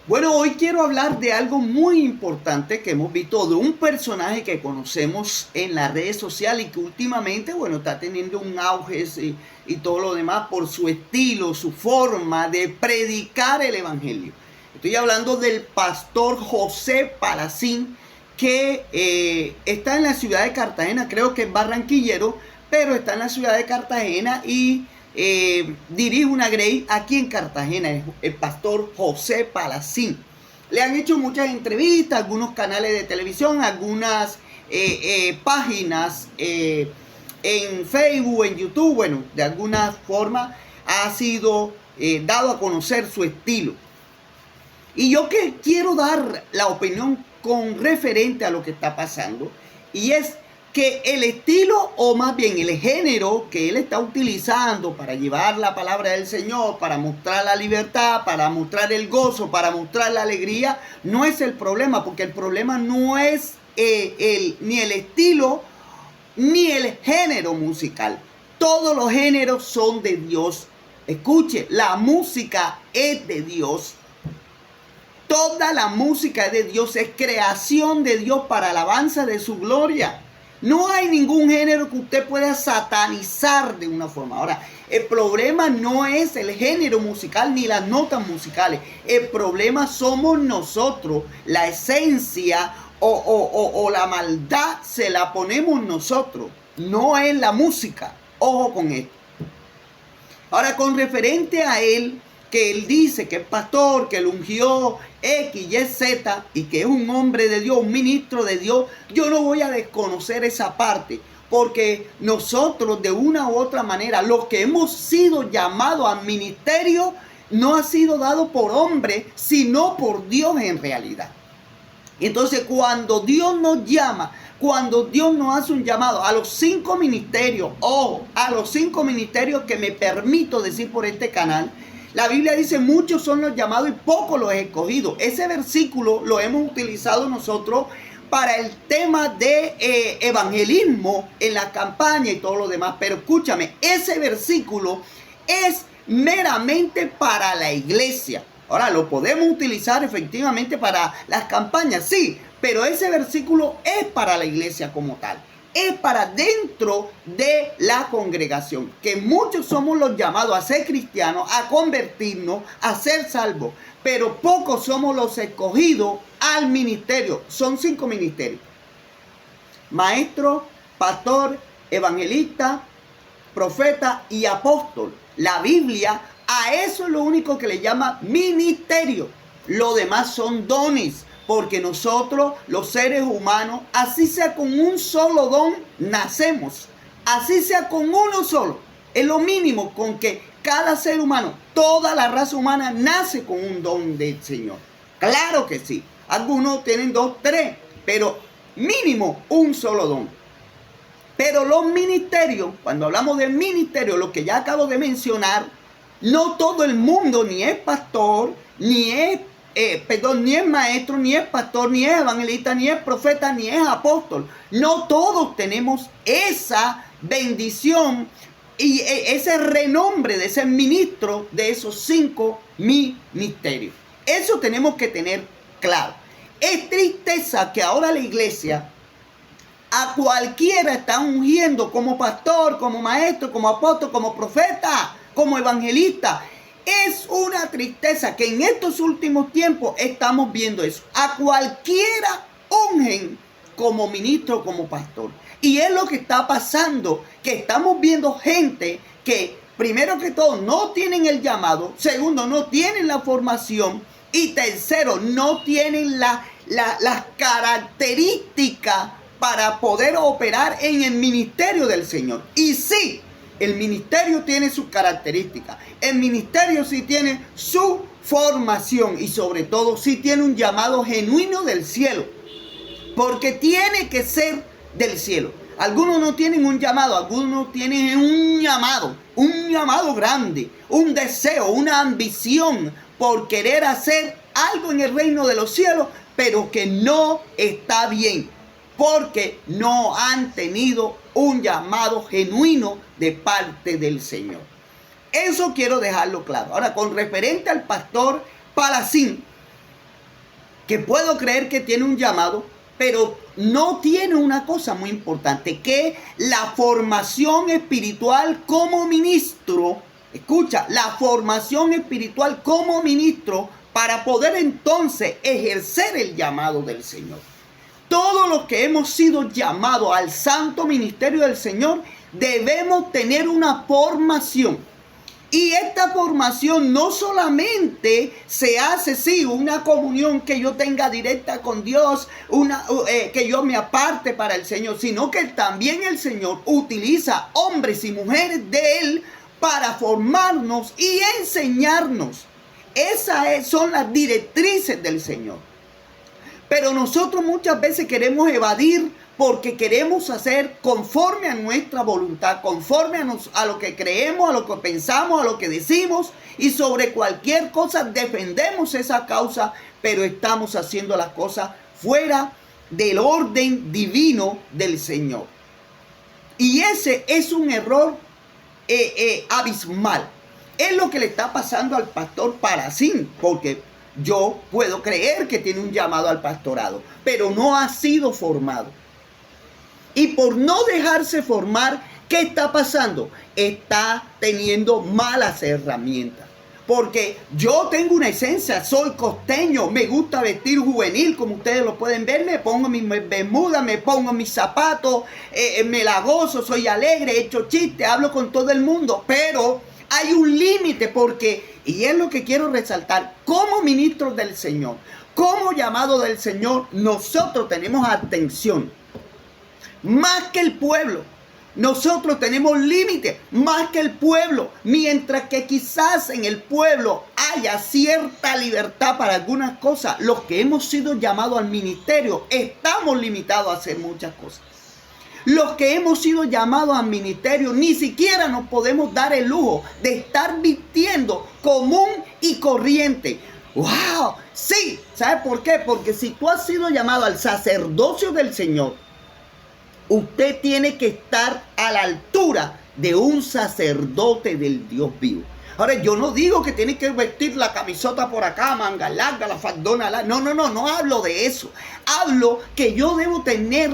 Bueno, hoy quiero hablar de algo muy importante que hemos visto, de un personaje que conocemos en las redes sociales y que últimamente, bueno, está teniendo un auge y todo lo demás por su estilo, su forma de predicar el evangelio. Estoy hablando del pastor José Palacín, que está en la ciudad de Cartagena, creo que es barranquillero, pero está en la ciudad de Cartagena y dirige una grey aquí en Cartagena, el pastor José Palacín. Le han hecho muchas entrevistas, algunos canales de televisión, algunas páginas en Facebook, en YouTube, bueno, de alguna forma ha sido dado a conocer su estilo. Y yo que quiero dar la opinión con referente a lo que está pasando, y es que el estilo, o más bien el género que él está utilizando para llevar la palabra del Señor, para mostrar la libertad, para mostrar el gozo, para mostrar la alegría, no es el problema, porque el problema no es ni el estilo ni el género musical. Todos los géneros son de Dios. Escuche, la música es de Dios. Toda la música de Dios, es creación de Dios para alabanza de su gloria. No hay ningún género que usted pueda satanizar de una forma. Ahora, el problema no es el género musical ni las notas musicales. El problema somos nosotros. La esencia o la maldad se la ponemos nosotros. No es la música. Ojo con esto. Ahora, con referente a él, que él dice que es pastor, que lo ungió X, Y, Z, y que es un hombre de Dios, un ministro de Dios, yo no voy a desconocer esa parte, porque nosotros de una u otra manera, los que hemos sido llamados al ministerio, no ha sido dado por hombre, sino por Dios en realidad. Entonces, cuando Dios nos llama, cuando Dios nos hace un llamado a los 5 ministerios, o a los 5 ministerios que me permito decir por este canal, la Biblia dice, muchos son los llamados y pocos los escogidos. Ese versículo lo hemos utilizado nosotros para el tema de evangelismo en la campaña y todo lo demás. Pero escúchame, ese versículo es meramente para la iglesia. Ahora, lo podemos utilizar efectivamente para las campañas, sí, pero ese versículo es para la iglesia como tal. Es para dentro de la congregación, que muchos somos los llamados a ser cristianos, a convertirnos, a ser salvos, pero pocos somos los escogidos al ministerio. Son 5 ministerios: maestro, pastor, evangelista, profeta y apóstol. La Biblia a eso es lo único que le llama ministerio. Lo demás son dones. Porque nosotros, los seres humanos, así sea con un solo don, nacemos. Así sea con uno solo. Es lo mínimo con que cada ser humano, toda la raza humana, nace con un don del Señor. Claro que sí. Algunos tienen 2, 3, pero mínimo un solo don. Pero los ministerios, cuando hablamos de ministerio, lo que ya acabo de mencionar, no todo el mundo ni es pastor, ni es maestro, ni es pastor, ni es evangelista, ni es profeta, ni es apóstol. No todos tenemos esa bendición y ese renombre de ser ministro de esos 5 ministerios. Eso tenemos que tener claro. Es tristeza que ahora la iglesia a cualquiera está ungiendo como pastor, como maestro, como apóstol, como profeta, como evangelista. Es una tristeza que en estos últimos tiempos estamos viendo eso. A cualquiera ungen como ministro, como pastor. Y es lo que está pasando, que estamos viendo gente que, primero que todo, no tienen el llamado. Segundo, no tienen la formación. Y tercero, no tienen las características para poder operar en el ministerio del Señor. Y sí, el ministerio tiene sus características. El ministerio sí tiene su formación y sobre todo sí tiene un llamado genuino del cielo. Porque tiene que ser del cielo. Algunos no tienen un llamado, algunos tienen un llamado grande, un deseo, una ambición por querer hacer algo en el reino de los cielos, pero que no está bien. Porque no han tenido un llamado genuino de parte del Señor. Eso quiero dejarlo claro. Ahora, con referente al pastor Palacín, que puedo creer que tiene un llamado, pero no tiene una cosa muy importante, que la formación espiritual como ministro. Escucha, la formación espiritual como ministro para poder entonces ejercer el llamado del Señor. Todos los que hemos sido llamados al santo ministerio del Señor debemos tener una formación. Y esta formación no solamente se hace, sí, una comunión que yo tenga directa con Dios, que yo me aparte para el Señor, sino que también el Señor utiliza hombres y mujeres de Él para formarnos y enseñarnos. Esas son las directrices del Señor. Pero nosotros muchas veces queremos evadir porque queremos hacer conforme a nuestra voluntad, conforme a lo que creemos, a lo que pensamos, a lo que decimos, y sobre cualquier cosa defendemos esa causa, pero estamos haciendo las cosas fuera del orden divino del Señor. Y ese es un error abismal. Es lo que le está pasando al pastor Paracín, porque yo puedo creer que tiene un llamado al pastorado, pero no ha sido formado. Y por no dejarse formar, ¿qué está pasando? Está teniendo malas herramientas. Porque yo tengo una esencia, soy costeño, me gusta vestir juvenil, como ustedes lo pueden ver, me pongo mis bermudas, me pongo mis zapatos, me la gozo, soy alegre, echo chistes, hablo con todo el mundo, pero hay un límite porque, y es lo que quiero resaltar, como ministros del Señor, como llamado del Señor, nosotros tenemos atención. Más que el pueblo, nosotros tenemos límites, más que el pueblo, mientras que quizás en el pueblo haya cierta libertad para algunas cosas, los que hemos sido llamados al ministerio estamos limitados a hacer muchas cosas. Los que hemos sido llamados al ministerio ni siquiera nos podemos dar el lujo de estar vistiendo común y corriente. ¡Wow! Sí, ¿sabes por qué? Porque si tú has sido llamado al sacerdocio del Señor, usted tiene que estar a la altura de un sacerdote del Dios vivo. Ahora, yo no digo que tiene que vestir la camisota por acá, manga larga, la faldona larga. No hablo de eso. Hablo que yo debo tener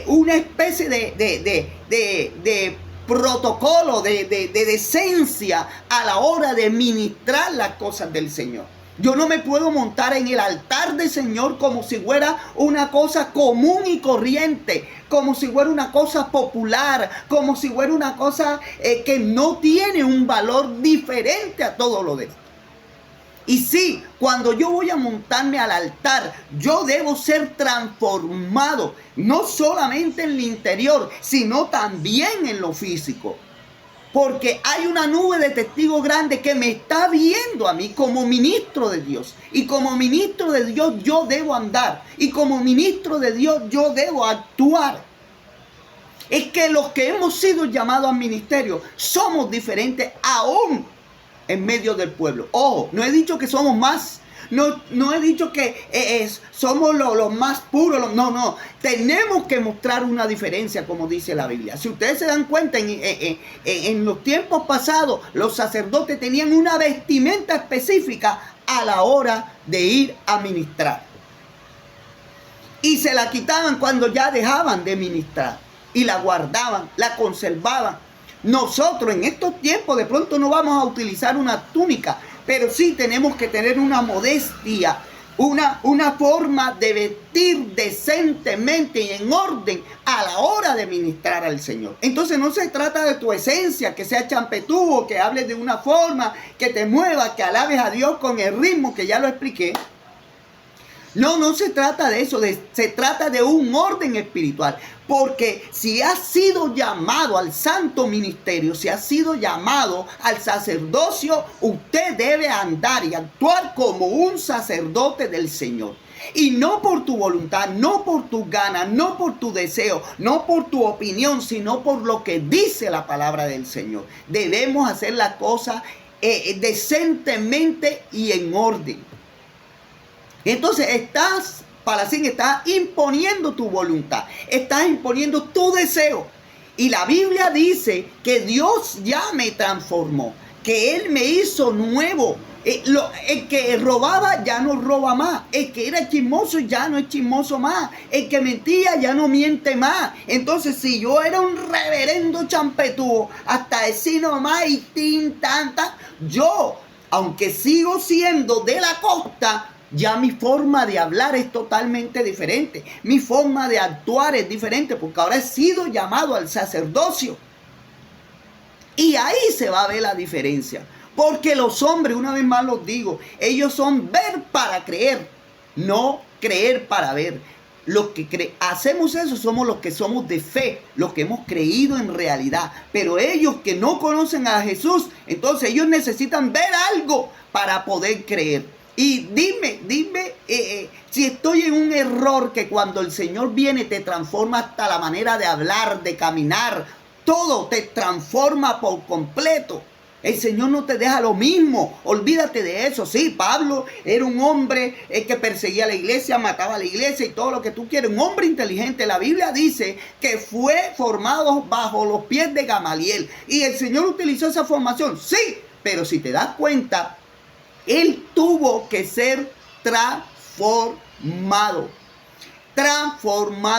una especie de protocolo, de decencia a la hora de ministrar las cosas del Señor. Yo no me puedo montar en el altar del Señor como si fuera una cosa común y corriente, como si fuera una cosa popular, como si fuera una cosa que no tiene un valor diferente a todo lo demás. Y sí, cuando yo voy a montarme al altar, yo debo ser transformado, no solamente en el interior, sino también en lo físico. Porque hay una nube de testigos grandes que me está viendo a mí como ministro de Dios. Y como ministro de Dios yo debo andar. Y como ministro de Dios yo debo actuar. Es que los que hemos sido llamados al ministerio somos diferentes aún en medio del pueblo. Ojo, no he dicho que somos más. No he dicho que somos los más puros. No. Tenemos que mostrar una diferencia, como dice la Biblia. Si ustedes se dan cuenta, en los tiempos pasados, los sacerdotes tenían una vestimenta específica a la hora de ir a ministrar. Y se la quitaban cuando ya dejaban de ministrar. Y la guardaban, la conservaban. Nosotros en estos tiempos de pronto no vamos a utilizar una túnica, pero sí tenemos que tener una modestia, una forma de vestir decentemente y en orden a la hora de ministrar al Señor. Entonces no se trata de tu esencia, que sea champetúo, que hables de una forma, que te muevas, que alabes a Dios con el ritmo, que ya lo expliqué. No se trata de eso, se trata de un orden espiritual. Porque si has sido llamado al santo ministerio, si has sido llamado al sacerdocio, usted debe andar y actuar como un sacerdote del Señor. Y no por tu voluntad, no por tus ganas, no por tu deseo, no por tu opinión, sino por lo que dice la palabra del Señor. Debemos hacer las cosas decentemente y en orden. Entonces estás imponiendo tu voluntad, estás imponiendo tu deseo. Y la Biblia dice que Dios ya me transformó, que Él me hizo nuevo, El que robaba ya no roba más. El que era chismoso ya no es chismoso más. El que mentía ya no miente más. Entonces, si yo era un reverendo champetúo, hasta decir nomás y tin, tanta, yo, aunque sigo siendo de la costa, ya mi forma de hablar es totalmente diferente. Mi forma de actuar es diferente porque ahora he sido llamado al sacerdocio. Y ahí se va a ver la diferencia. Porque los hombres, una vez más los digo, ellos son ver para creer, no creer para ver. Los que hacemos eso somos los que somos de fe, los que hemos creído en realidad. Pero ellos que no conocen a Jesús, entonces ellos necesitan ver algo para poder creer. Y dime, si estoy en un error que cuando el Señor viene te transforma hasta la manera de hablar, de caminar, todo te transforma por completo. El Señor no te deja lo mismo. Olvídate de eso. Sí, Pablo era un hombre que perseguía a la iglesia, mataba a la iglesia y todo lo que tú quieres. Un hombre inteligente. La Biblia dice que fue formado bajo los pies de Gamaliel. Y el Señor utilizó esa formación. Sí, pero si te das cuenta, él tuvo que ser transformado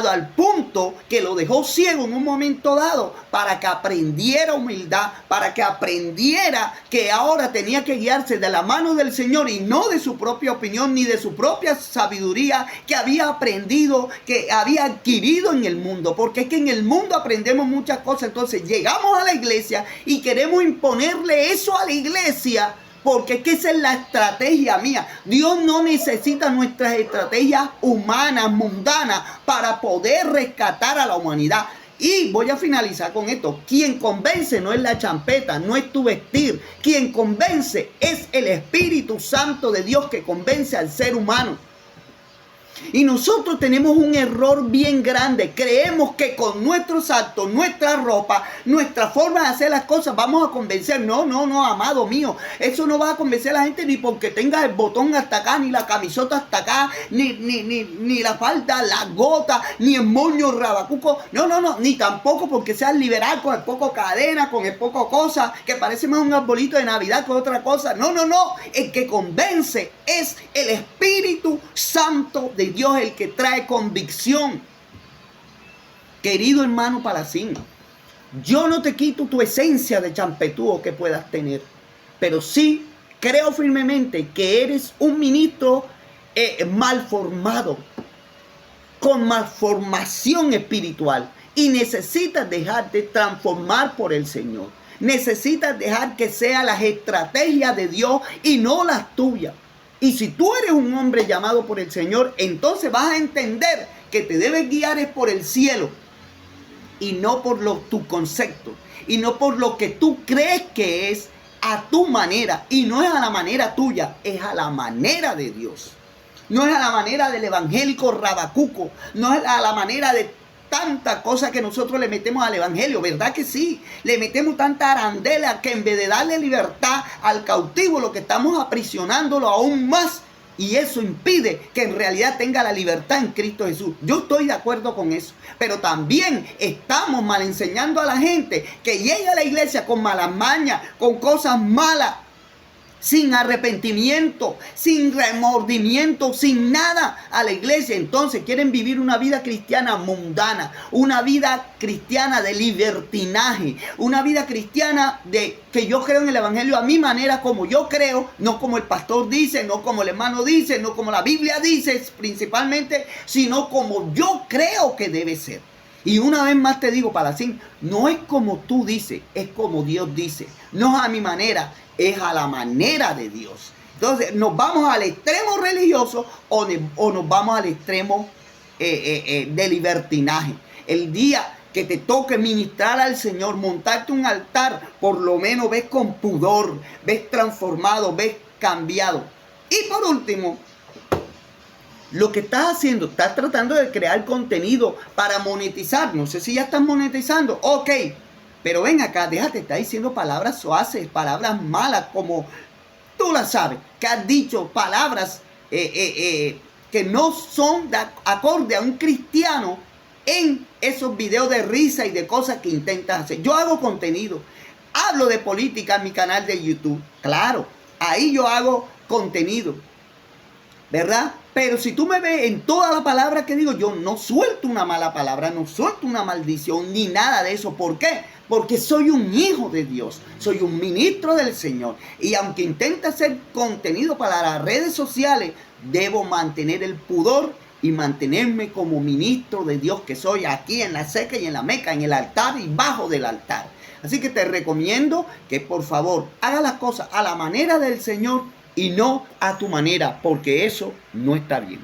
al punto que lo dejó ciego en un momento dado para que aprendiera humildad, para que aprendiera que ahora tenía que guiarse de la mano del Señor y no de su propia opinión ni de su propia sabiduría que había aprendido, que había adquirido en el mundo, porque es que en el mundo aprendemos muchas cosas. Entonces llegamos a la iglesia y queremos imponerle eso a la iglesia, porque es que esa es la estrategia mía. Dios no necesita nuestras estrategias humanas, mundanas, para poder rescatar a la humanidad. Y voy a finalizar con esto. Quien convence no es la champeta, no es tu vestir. Quien convence es el Espíritu Santo de Dios que convence al ser humano. Y nosotros tenemos un error bien grande. Creemos que con nuestros actos, nuestra ropa, nuestra forma de hacer las cosas vamos a convencer. No, amado mío. Eso no va a convencer a la gente ni porque tengas el botón hasta acá, ni la camisota hasta acá, ni la falda, la gota, ni el moño rabacuco. No. Ni tampoco porque seas liberal con el poco cadena, con el poco cosa, que parece más un arbolito de Navidad que otra cosa. No. El que convence es el Espíritu Santo de Dios, el que trae convicción. Querido hermano Palacín, yo no te quito tu esencia de champetúo que puedas tener, pero sí creo firmemente que eres un ministro mal formado, con malformación espiritual, y necesitas dejarte transformar por el Señor. Necesitas dejar que sean las estrategias de Dios y no las tuyas. Y si tú eres un hombre llamado por el Señor, entonces vas a entender que te debes guiar es por el cielo y no por tu concepto y no por lo que tú crees que es a tu manera. Y no es a la manera tuya, es a la manera de Dios. No es a la manera del evangélico rabacuco, no es a la manera de tanta cosa que nosotros le metemos al evangelio, ¿verdad que sí? Le metemos tanta arandela que en vez de darle libertad al cautivo, lo que estamos aprisionándolo aún más, y eso impide que en realidad tenga la libertad en Cristo Jesús. Yo estoy de acuerdo con eso, pero también estamos mal enseñando a la gente que llega a la iglesia con malas mañas, con cosas malas, sin arrepentimiento, sin remordimiento, sin nada a la iglesia. Entonces quieren vivir una vida cristiana mundana, una vida cristiana de libertinaje, una vida cristiana de que yo creo en el evangelio a mi manera, como yo creo, no como el pastor dice, no como el hermano dice, no como la Biblia dice principalmente, sino como yo creo que debe ser. Y una vez más te digo, Palacín, no es como tú dices, es como Dios dice. No es a mi manera, es a la manera de Dios. Entonces, ¿nos vamos al extremo religioso o nos vamos al extremo de libertinaje? El día que te toque ministrar al Señor, montarte un altar, por lo menos ves con pudor, ves transformado, ves cambiado. Y por último, lo que estás haciendo, estás tratando de crear contenido para monetizar. No sé si ya estás monetizando. Ok, pero ven acá, déjate estar diciendo palabras suaves, palabras malas, como tú las sabes, que has dicho palabras que no son acorde a un cristiano en esos videos de risa y de cosas que intentas hacer. Yo hago contenido, hablo de política en mi canal de YouTube, claro. ahí yo hago contenido, ¿verdad? Pero si tú me ves en toda la palabra que digo, yo no suelto una mala palabra, no suelto una maldición, ni nada de eso. ¿Por qué? Porque soy un hijo de Dios, soy un ministro del Señor. Y aunque intente hacer contenido para las redes sociales, debo mantener el pudor y mantenerme como ministro de Dios que soy aquí en la Seca y en la Meca, en el altar y bajo del altar. Así que te recomiendo que por favor hagas las cosas a la manera del Señor y no a tu manera, porque eso no está bien.